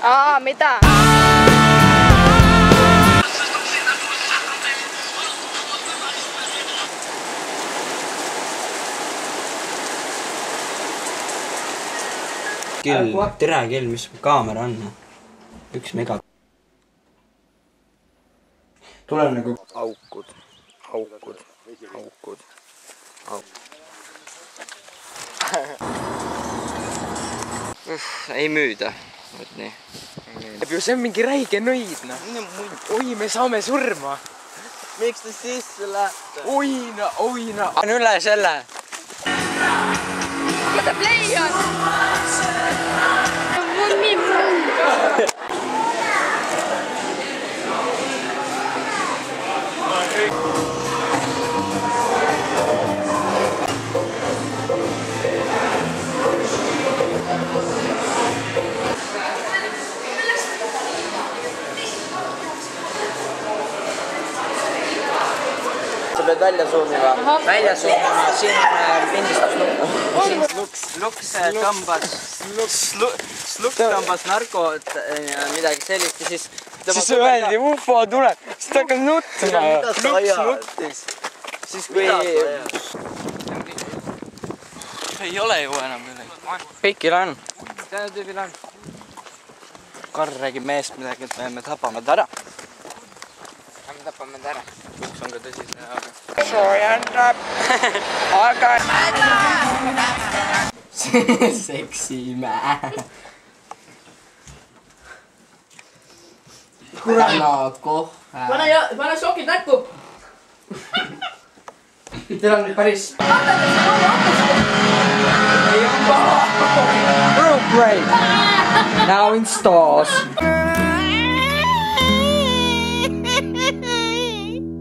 Mida? Tere kell, mis kaamera on? 1 mega. Tuleb nagu aukud. Ei müüda. Võt nii. See on mingi räige nõid, noh. Oi, me saame surma. Miks te sisse lähete? Oi, no. On üle selle. Mida play on? Mul nii mõnda. Sa pead välja zoomima. Välja suunama, siin Sluk tõmbas narkot ja midagi sellist ja siis öeldi, ufo tuleb, siis ta hakkab nutma. Luks nuttis. Siis kui... Ei ole ju enam midagi. Kõikil on. Täna tüübil on. Karl räägib meest midagi, et me tapame ta ära. Me tapame ta ära. Luks on ka tõsine, aga... Soojandab. Aga... Seksimäe. Kurat kohe. Pane sokid näkku. Teil on päris... Group break. Now in stores.